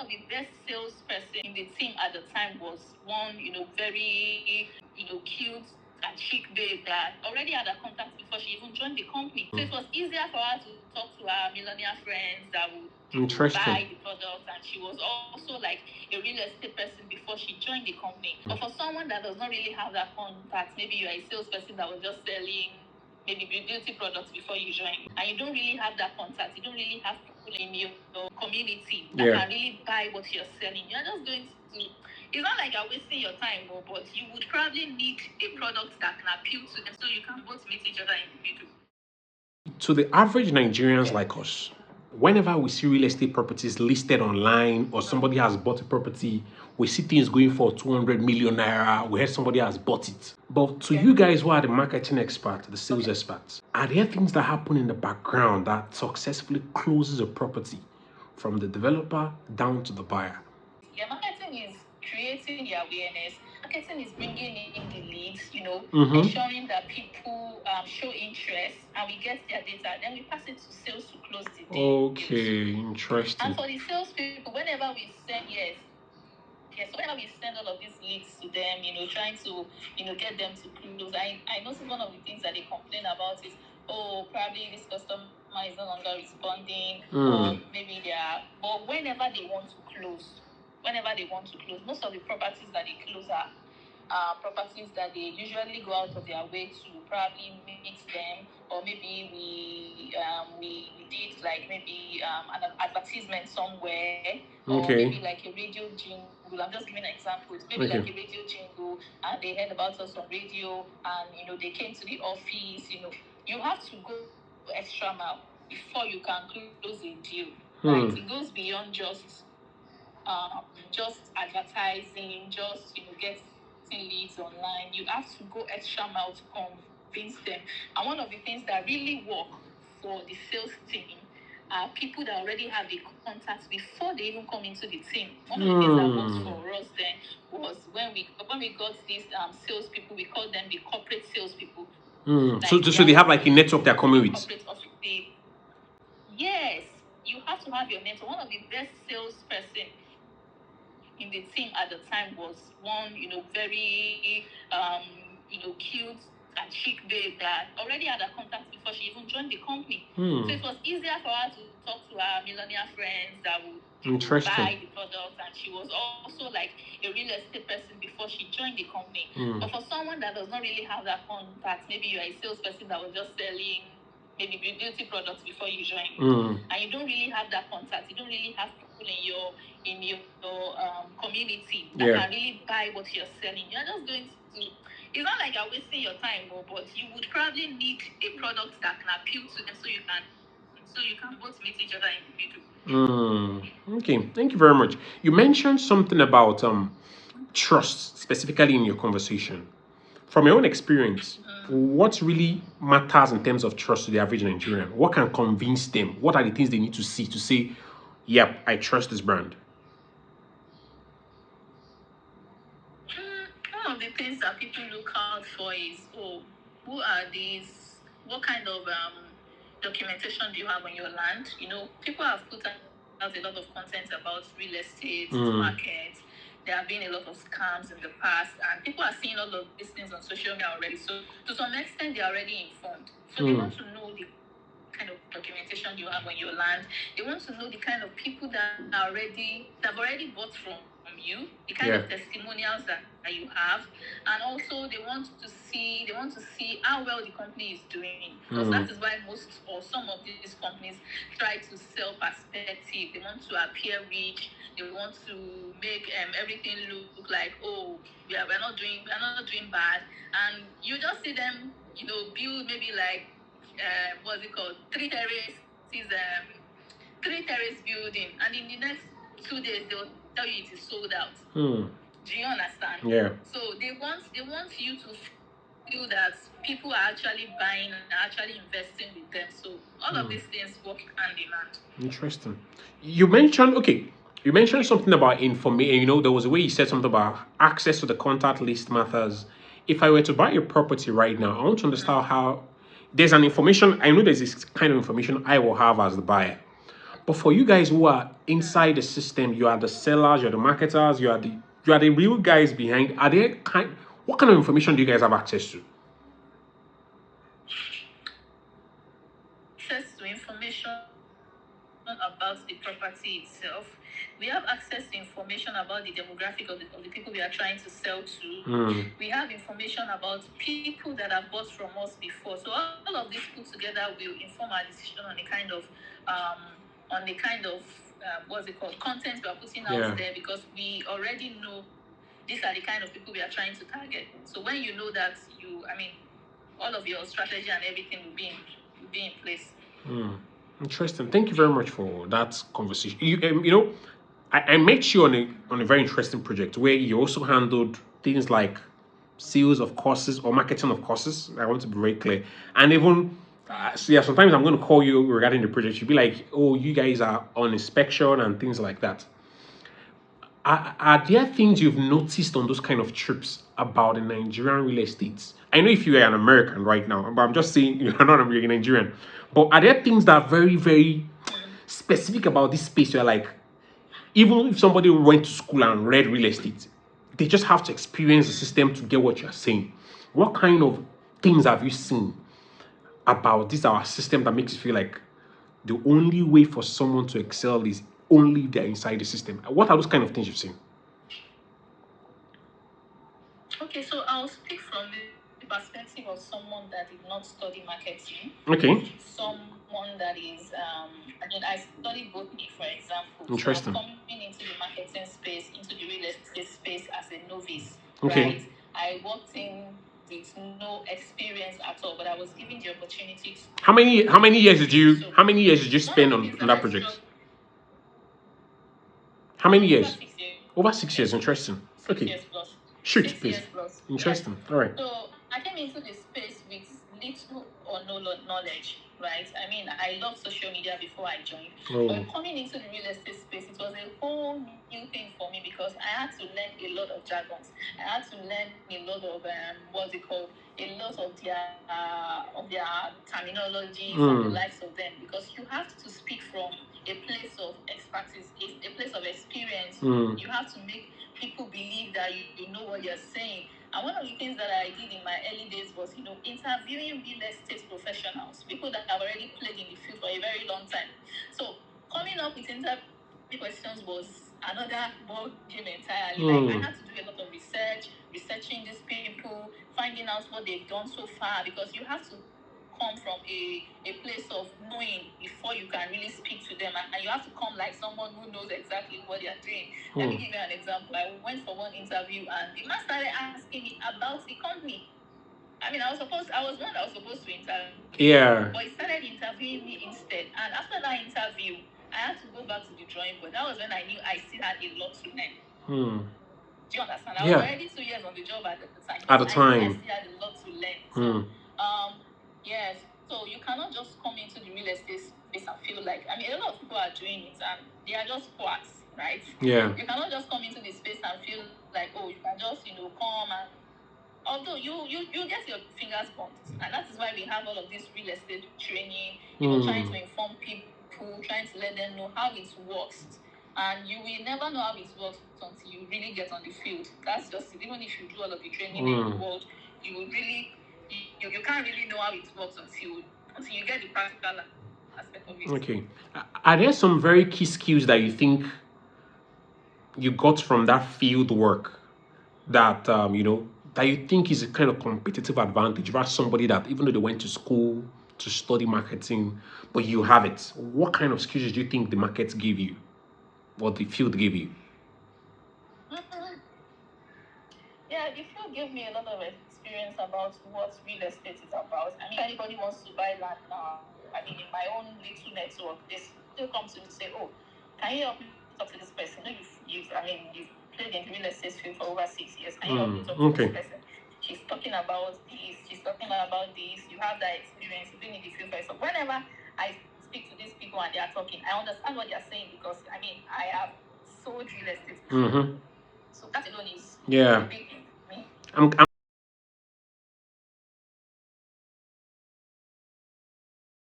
of the best salesperson in the team at the time was one, very, cute and chic babe that already had a contact before she even joined the company. So it was easier for her to talk to her millionaire friends that would buy the product, and she was also like a real estate person before she joined the company. But for someone that does not really have that contact, maybe you're a salesperson that was just selling maybe beauty products before you join, and you don't really have that contact, you don't really have people in your community that can really buy what you're selling. You're just going to, it's not like you're wasting your time, but you would probably need a product that can appeal to them so you can both meet each other in the middle. To the average Nigerians like us, whenever we see real estate properties listed online or somebody has bought a property, we see things going for 200 million naira. We heard somebody has bought it. But to you guys who are the marketing experts, the sales experts, are there things that happen in the background that successfully closes a property from the developer down to the buyer? Yeah, marketing is creating the awareness. Marketing is bringing in the leads, ensuring that people show interest, and we get their data. Then we pass it to sales to close the deal. Okay, interesting. And for the sales people, whenever we send, whenever we send all of these leads to them, trying to, get them to close, I noticed one of the things that they complain about is, probably this customer is no longer responding, or maybe but whenever they want to close, most of the properties that they close are properties that they usually go out of their way to probably meet them, or maybe we did like maybe an advertisement somewhere, or maybe like a radio jingle. I'm just giving examples. Maybe like a radio jingle, and they heard about us on radio, and they came to the office. You have to go extra mile before you can close a deal. Right? It goes beyond just advertising, just getting leads online. You have to go extra mile to convince them. And one of the things that really work for the sales team are people that already have the contacts before they even come into the team. One of the things that works for us then was when we got these salespeople, we call them the corporate salespeople. So they have like a network they're coming with. Yes, you have to have your network. One of the best salesperson in the team at the time was one, very, cute and chic babe that already had a contact before she even joined the company. So it was easier for her to talk to her millionaire friends that would buy the product, and she was also like a real estate person before she joined the company. But for someone that does not really have that contact, maybe you're a salesperson that was just selling maybe beauty products before you join, and you don't really have that contact, you don't really have people in your community that can really buy what you're selling. You're just going to, it's not like you're wasting your time, but you would probably need a product that can appeal to them so you can both meet each other in the middle. Okay, thank you very much. You mentioned something about trust, specifically in your conversation. From your own experience, what really matters in terms of trust to the average Nigerian? What can convince them? What are the things they need to see to say, yep, I trust this brand? One of the things that people look out for is, who are these? What kind of documentation do you have on your land? People have put out a lot of content about real estate market. There have been a lot of scams in the past, and people are seeing all of these things on social media already. So to some extent, they're already informed. So they want to know the kind of documentation you have on your land. They want to know the kind of people that have already bought from you, the kind of testimonials that you have, and also they want to see how well the company is doing, because that is why most or some of these companies try to sell perspective. They want to appear rich. They want to make everything look like, we're not doing bad, and you just see them build maybe like what's it called, three terrace building, and in the next 2 days they'll tell you it is sold out. Do you understand? Yeah. So they want you to feel that people are actually buying and actually investing with them. So all of these things work hand in hand. Interesting. You mentioned something about information. There was a way you said something about access to the contact list matters. If I were to buy a property right now, I want to understand how there's an information. I know there's this kind of information I will have as the buyer. But for you guys who are inside the system, you are the sellers, you're the marketers, you are the real guys behind. What kind of information do you guys have access to? Access to information about the property itself. We have access to information about the demographic of the people we are trying to sell to. We have information about people that have bought from us before. So all of this put together will inform our decision on the kind of what's it called, content we are putting out there, because we already know these are the kind of people we are trying to target. So when you know that, all of your strategy and everything will be in place. Interesting. Thank you very much for that conversation. I met you on a very interesting project where you also handled things like sales of courses or marketing of courses. I want to be very clear. And even sometimes I'm going to call you regarding the project. You'll be like, "Oh, you guys are on inspection and things like that." Are there things you've noticed on those kind of trips about the Nigerian real estate? I know if you are an American right now, but I'm just saying you're not a Nigerian. But are there things that are very, very specific about this space? You're like, even if somebody went to school and read real estate, they just have to experience the system to get what you're saying. What kind of things have you seen about this our system that makes you feel like the only way for someone to excel is only they're inside the system? What are those kind of things you've seen? Okay, so I'll speak from the perspective of someone that did not study marketing. Okay. Someone that is, I studied botany, for example. Interesting. So I'm coming into the marketing space, into the real estate space as a novice, Okay. right? I walked in with no experience at all, but I was given the opportunity to. How many years did you spend on that project? How many years? Over 6 years. Interesting. 6 years plus. Shoot, 6 please. years plus. Interesting. Yes. All right. So I came into the space with little or no knowledge, right? I loved social media before I joined. But coming into the real estate space, it was a whole new thing for me, because I had to learn a lot of jargons. I had to learn a lot of a lot of their terminologies and the likes of them, because you have to speak from a place of expertise, a place of experience. You have to make people believe that you know what you're saying. And one of the things that I did in my early days was, interviewing real estate professionals, people that have already played in the field for a very long time. So coming up with interview questions was another ball game entirely. Like, I had to do a lot of researching these people, finding out what they've done so far, because you have to come from a place of knowing before you can really speak to them, and you have to come like someone who knows exactly what they're doing. Let me give you an example. I went for one interview, and the man started asking me about the company. I was one that was supposed to interview. Yeah. But he started interviewing me instead. And after that interview, I had to go back to the drawing board. That was when I knew I still had a lot to learn. Do you understand? I was already 2 years on the job at the time. I knew I still had a lot to learn. So, yes. So you cannot just come into the real estate space and feel like, a lot of people are doing it and they are just quacks, right? Yeah. You cannot just come into the space and feel like, oh, you can just, come and, although you get your fingers burnt, and that is why we have all of this real estate training, trying to inform people, trying to let them know how it works. And you will never know how it works until you really get on the field. That's just it. Even if you do all of the training in the world, you will really you can't really know how it works until you get the practical aspect of it. Okay. Are there some very key skills that you think you got from that field work that that you think is a kind of competitive advantage versus somebody that, even though they went to school to study marketing, but you have it? What kind of skills do you think the market gave you, or the field gave you? Yeah, the field gave me a lot of experience about what real estate is about. If anybody wants to buy land now, in my own little network, they still come to me and say, "Oh, can you help me talk to this person? You've played in the real estate field for over 6 years. Can you help me talk to this person? She's talking about this. She's talking about this. You have that experience. You've been in the field for." So whenever I speak to these people and they are talking, I understand what they are saying, because I have sold real estate. So that alone is a big thing for me.